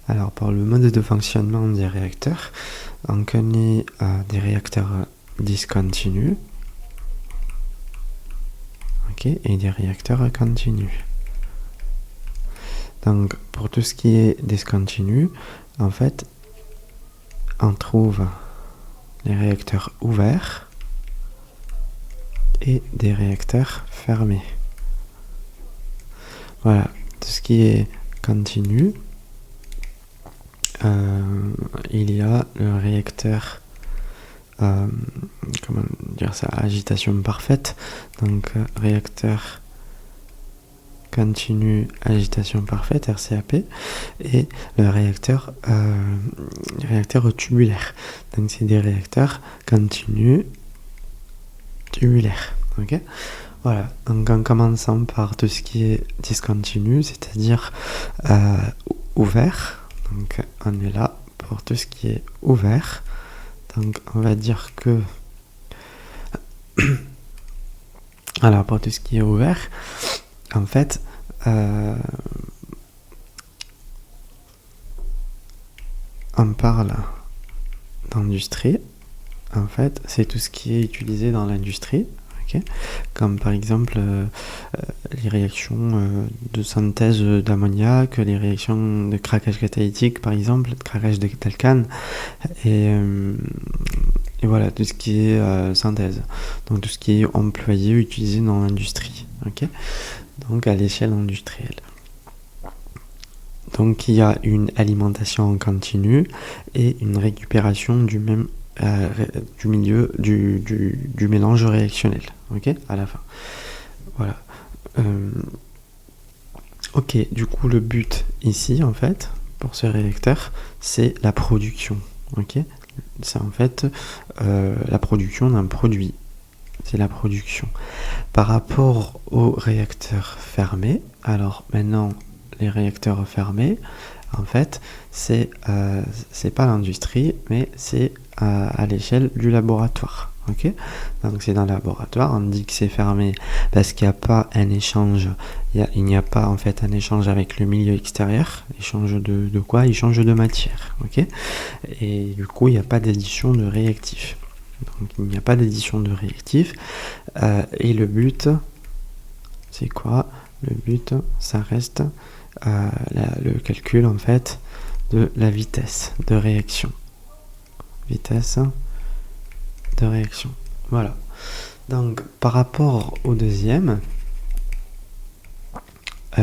Alors, pour le mode de fonctionnement des réacteurs, on connaît des réacteurs discontinus, et des réacteurs continus. Donc, pour tout ce qui est discontinu, en fait, on trouve les réacteurs ouverts et des réacteurs fermés. Voilà, tout ce qui est continu, il y a le réacteur, comment dire ça, agitation parfaite, donc réacteur continu agitation parfaite, RCAP, et le réacteur tubulaire. Donc c'est des réacteurs continus tubulaires. Ok, voilà, donc en commençant par tout ce qui est discontinu, c'est-à-dire ouvert. Donc on est là pour tout ce qui est ouvert. Donc on va dire que alors pour tout ce qui est ouvert, en fait on parle d'industrie. En fait, c'est tout ce qui est utilisé dans l'industrie, comme par exemple les réactions de synthèse d'ammoniac, les réactions de craquage catalytique, par exemple, de craquage d'alcane, et voilà, tout ce qui est synthèse. Donc tout ce qui est employé, utilisé dans l'industrie, donc à l'échelle industrielle. Donc il y a une alimentation en continu et une récupération du même du milieu du mélange réactionnel, à la fin. Voilà. Du coup le but ici en fait pour ce réacteur, c'est la production. C'est en fait la production d'un produit. C'est la production. Par rapport aux réacteurs fermés, alors maintenant les réacteurs fermés, en fait, c'est pas l'industrie, mais c'est à l'échelle du laboratoire. Donc c'est dans le laboratoire, on dit que c'est fermé parce qu'il n'y a pas un échange, il n'y a pas en fait un échange avec le milieu extérieur. Échange de quoi? Échange de matière. Et du coup, il n'y a pas d'addition de réactifs. Donc il n'y a pas d'addition de réactifs. Et le but, c'est quoi? Le but, ça reste le calcul en fait de la vitesse de réaction. Vitesse de réaction. Voilà. Donc par rapport au deuxième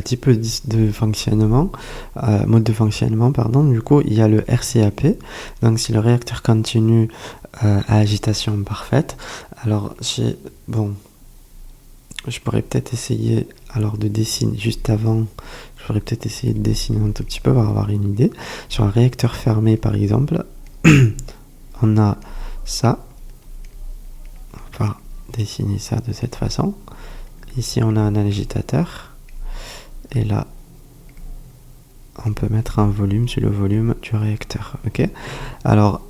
type de fonctionnement, mode de fonctionnement, du coup il y a le RCAP, donc c'est le réacteur continu à agitation parfaite. Alors je pourrais peut-être essayer de dessiner juste avant. Je pourrais peut-être essayer de dessiner un tout petit peu pour avoir une idée. Sur un réacteur fermé, par exemple, on a ça. On va dessiner ça de cette façon. Ici, on a un agitateur. Et là, on peut mettre un volume sur le volume du réacteur. Alors,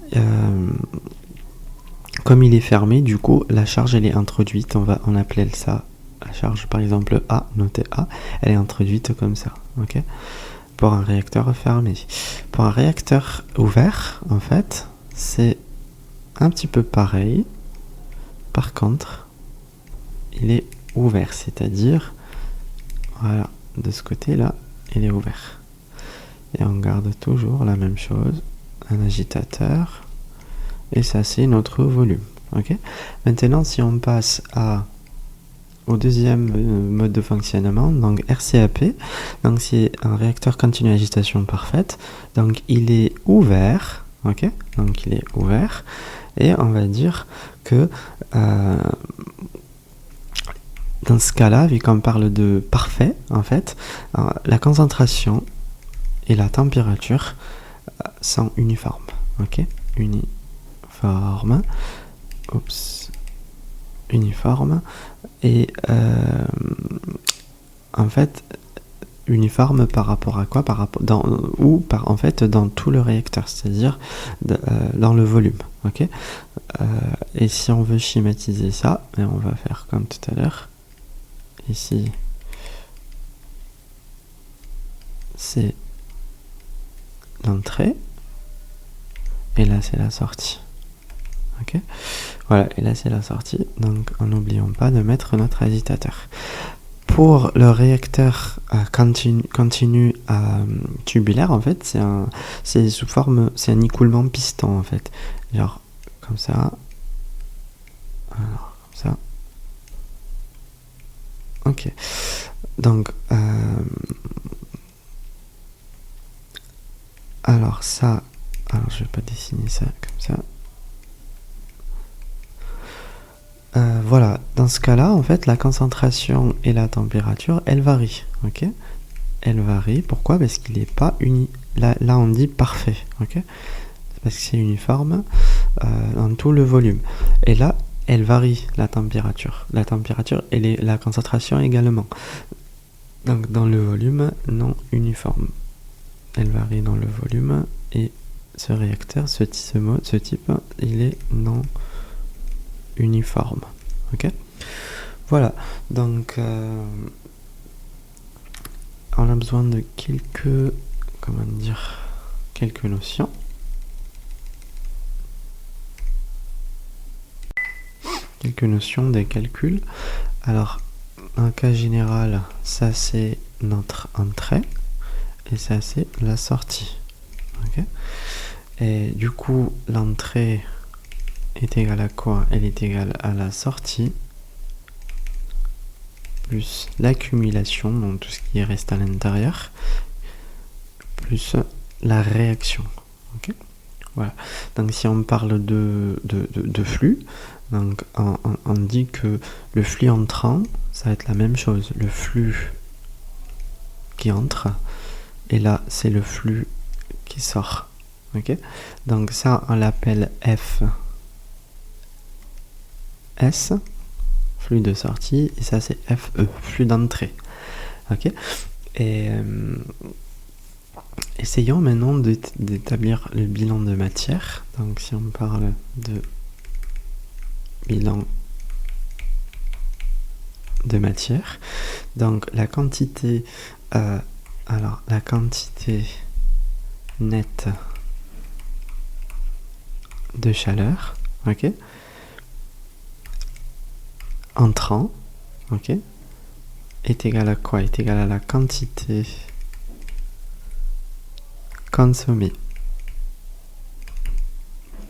comme il est fermé, du coup, la charge, elle est introduite. On appelle ça la charge, par exemple A, notée A, elle est introduite comme ça, pour un réacteur fermé. Pour un réacteur ouvert, en fait, c'est un petit peu pareil. Par contre, il est ouvert, c'est-à-dire, voilà, de ce côté-là, il est ouvert. Et on garde toujours la même chose, un agitateur, et ça, c'est notre volume. Maintenant, si on passe au deuxième mode de fonctionnement, donc RCAP, donc c'est un réacteur continu à agitation parfaite, donc il est ouvert, donc il est ouvert, et on va dire que dans ce cas-là, vu qu'on parle de parfait, en fait, la concentration et la température sont uniformes, uniforme, uniforme, et en fait uniforme par rapport à quoi? En fait dans tout le réacteur, c'est-à-dire dans le volume. Et si on veut schématiser ça, on va faire comme tout à l'heure. Ici, c'est l'entrée, et là c'est la sortie. Ok, voilà, et là c'est la sortie, donc n'oublions pas de mettre notre agitateur. Pour le réacteur continu tubulaire, en fait, c'est sous forme, c'est un écoulement piston, en fait, genre comme ça, alors comme ça. Ok, donc alors ça, alors je vais pas dessiner ça comme ça. Voilà, dans ce cas-là, en fait, la concentration et la température, elles varient, ok? Elles varient, pourquoi? Parce qu'il n'est pas uni. Là, on dit parfait, ok? Parce que c'est uniforme dans tout le volume. Et là, elle varie, la température. La température et la concentration également. Donc, dans le volume non uniforme. Elle varie dans le volume et ce réacteur, ce type, il est non uniforme. Ok, voilà, donc on a besoin de quelques notions. Quelques notions des calculs. Alors, en cas général, ça c'est notre entrée et ça c'est la sortie. Ok, et du coup, l'entrée est égale à quoi? Elle est égale à la sortie plus l'accumulation, donc tout ce qui reste à l'intérieur, plus la réaction. Okay, voilà. Donc si on parle de flux, donc on dit que le flux entrant, ça va être la même chose. Le flux qui entre, et là c'est le flux qui sort. Ok, donc ça on l'appelle FS, flux de sortie, et ça c'est FE, flux d'entrée. Ok, et essayons maintenant d'établir le bilan de matière. Donc si on parle de bilan de matière, donc la quantité la quantité nette de chaleur, ok, entrant, ok, est égale à quoi? Est égale à la quantité consommée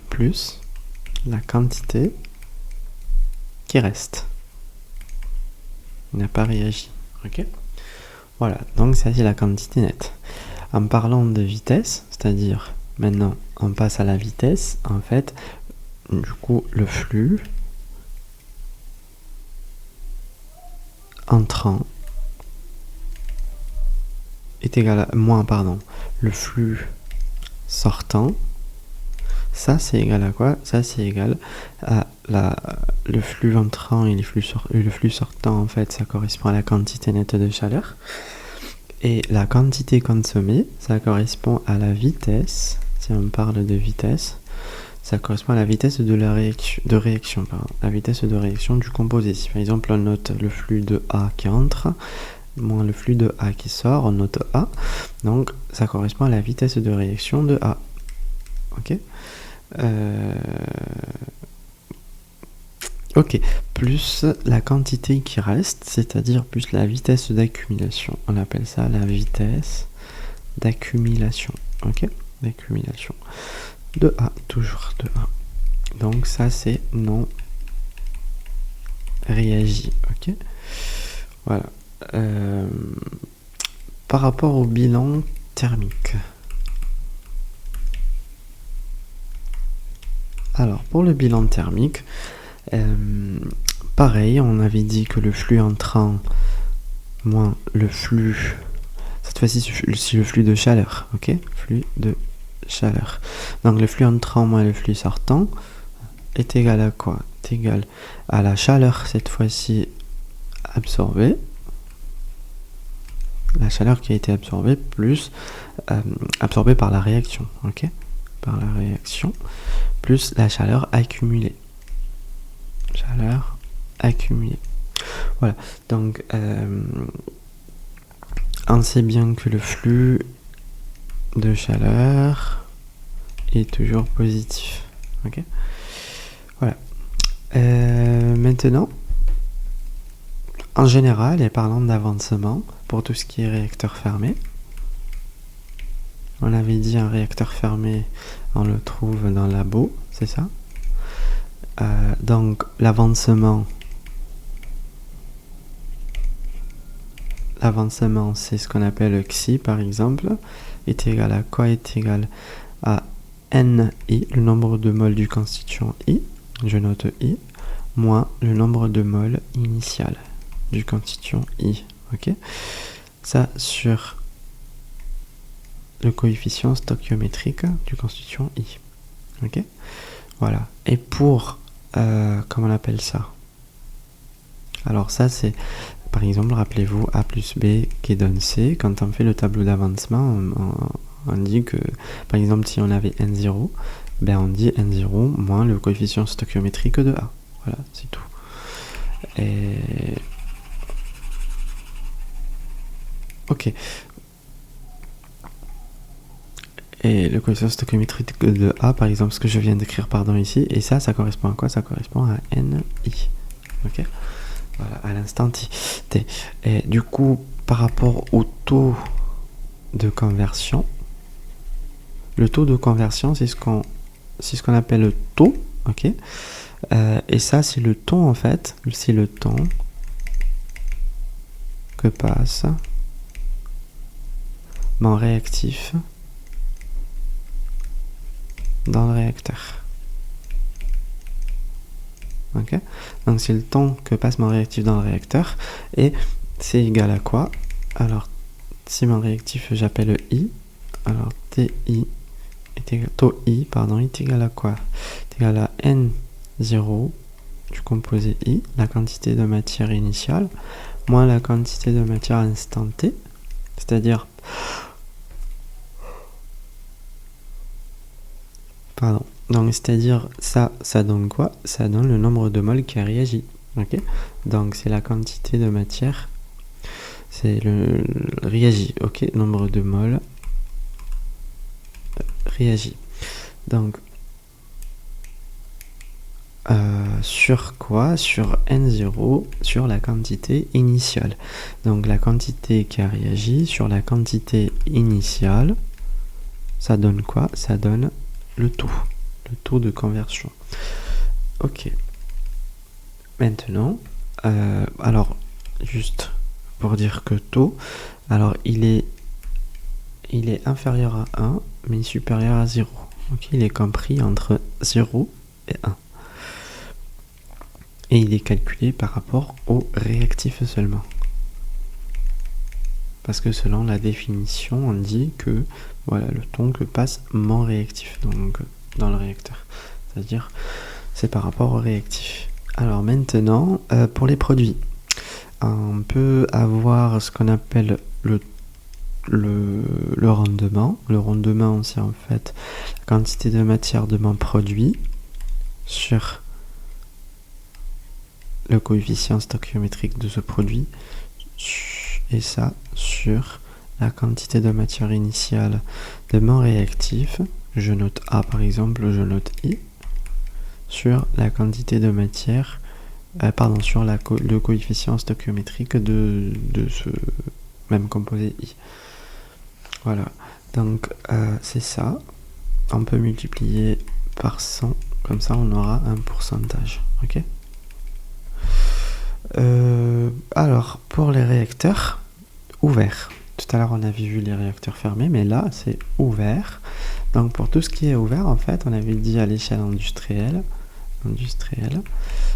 plus la quantité qui reste. Il n'a pas réagi. Ok, voilà, donc ça c'est la quantité nette. En parlant de vitesse, c'est-à-dire maintenant on passe à la vitesse, en fait, du coup le flux entrant est égal à le flux sortant, ça c'est égal à quoi? Ça c'est égal à le flux entrant et le flux sortant, en fait ça correspond à la quantité nette de chaleur, et la quantité consommée ça correspond à la vitesse. Si on parle de vitesse, ça correspond à la vitesse de la réaction, la vitesse de réaction du composé. Si par exemple on note le flux de A qui entre moins le flux de A qui sort, on note A, donc ça correspond à la vitesse de réaction de A. Ok, ok, plus la quantité qui reste, c'est-à-dire plus la vitesse d'accumulation. On appelle ça la vitesse d'accumulation. Ok, d'accumulation de A, toujours de A. Donc ça c'est non réagi. Ok, voilà. Par rapport au bilan thermique. Alors pour le bilan thermique, pareil, on avait dit que le flux entrant moins le flux, cette fois-ci c'est le flux de chaleur, ok, flux de chaleur. Donc le flux entrant moins le flux sortant est égal à quoi? Est égal à la chaleur cette fois-ci absorbée, la chaleur qui a été absorbée plus absorbée par la réaction, ok, par la réaction, plus la chaleur accumulée. Chaleur accumulée. Voilà, donc on sait bien que le flux de chaleur est toujours positif. Ok, voilà. Maintenant, en général, et parlant d'avancement, pour tout ce qui est réacteur fermé, on avait dit un réacteur fermé, on le trouve dans le labo, c'est ça. Donc l'avancement, c'est ce qu'on appelle xi par exemple, est égal à quoi? Est égal à NI, le nombre de moles du constituant I, je note I, moins le nombre de moles initial du constituant I. Ok, ça sur le coefficient stoichiométrique du constituant I. Ok, voilà. Et pour comment on appelle ça? Alors ça c'est, par exemple, rappelez-vous A plus B qui donne C. Quand on fait le tableau d'avancement, on dit que, par exemple, si on avait N0, ben on dit N0 moins le coefficient stoichiométrique de A. Voilà, c'est tout. Et... ok. Et le coefficient stoichiométrique de A, par exemple, ce que je viens d'écrire, pardon, ici, et ça correspond à quoi? Ça correspond à NI. Ok, voilà, à l'instant T. Et du coup, par rapport au taux de conversion, le taux de conversion, c'est ce qu'on appelle le taux, ok. Et ça, c'est le temps, en fait, c'est le temps que passe mon réactif dans le réacteur. Ok, donc c'est le temps que passe mon réactif dans le réacteur, et c'est égal à quoi? Alors, si mon réactif j'appelle I, alors TI est égal, taux I, pardon, est égal à quoi? Est égal à N0 du composé I, la quantité de matière initiale, moins la quantité de matière à instant T, c'est-à-dire, pardon, donc c'est-à-dire ça donne quoi? Ça donne le nombre de moles qui a réagi. Ok, donc c'est la quantité de matière, c'est le réagi. Ok, nombre de moles réagi. Donc sur quoi? Sur N0, sur la quantité initiale. Donc la quantité qui a réagi sur la quantité initiale, ça donne quoi? Ça donne le taux de conversion. Ok. Maintenant, alors juste pour dire que taux, alors il est inférieur à 1, mais supérieur à 0. Ok, il est compris entre 0 et 1. Et il est calculé par rapport au réactif seulement. Parce que selon la définition, on dit que voilà le temps que passe mon réactif, donc dans le réacteur. C'est-à-dire, c'est par rapport au réactif. Alors maintenant, pour les produits, on peut avoir ce qu'on appelle le rendement. Le rendement, c'est en fait la quantité de matière de mon produit sur le coefficient stoichiométrique de ce produit, et ça sur la quantité de matière initiale de mon réactif. Je note A par exemple, je note I, sur la quantité de matière, sur le coefficient stoichiométrique de ce même composé I. Voilà, donc c'est ça. On peut multiplier par 100, comme ça on aura un pourcentage. Ok. Alors, pour les réacteurs ouverts, tout à l'heure on avait vu les réacteurs fermés, mais là c'est ouvert. Donc pour tout ce qui est ouvert, en fait, on avait dit à l'échelle industrielle.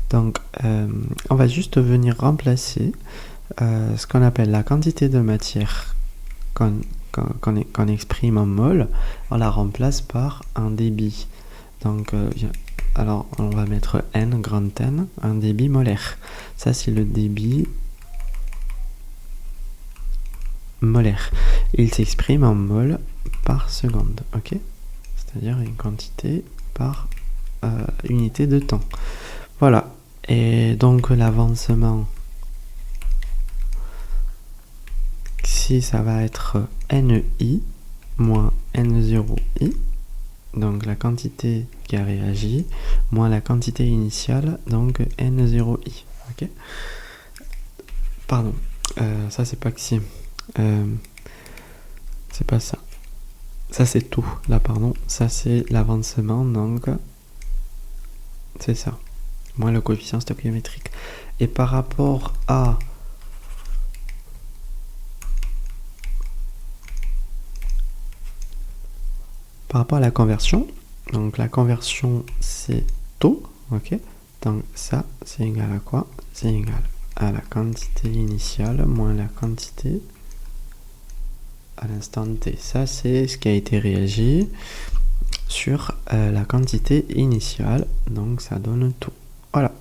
Donc on va juste venir remplacer ce qu'on appelle la quantité de matière qu'on exprime en mol, on la remplace par un débit. Donc alors on va mettre N, grand N, un débit molaire. Ça c'est le débit molaire. Il s'exprime en mol par seconde, ok? C'est-à-dire une quantité par unité de temps. Voilà. Et donc l'avancement, si ça va être NI, moins N0i, donc la quantité qui a réagi, moins la quantité initiale, donc N0i. Ok. Pardon, ça c'est pas que si. C'est pas ça. Ça c'est tout, là pardon. Ça c'est l'avancement, donc c'est ça. Moins le coefficient stoichiométrique. Et par rapport à la conversion, donc la conversion c'est taux, ok, donc ça c'est égal à quoi? C'est égal à la quantité initiale moins la quantité à l'instant t. Ça c'est ce qui a été réagi sur la quantité initiale, donc ça donne taux. Voilà.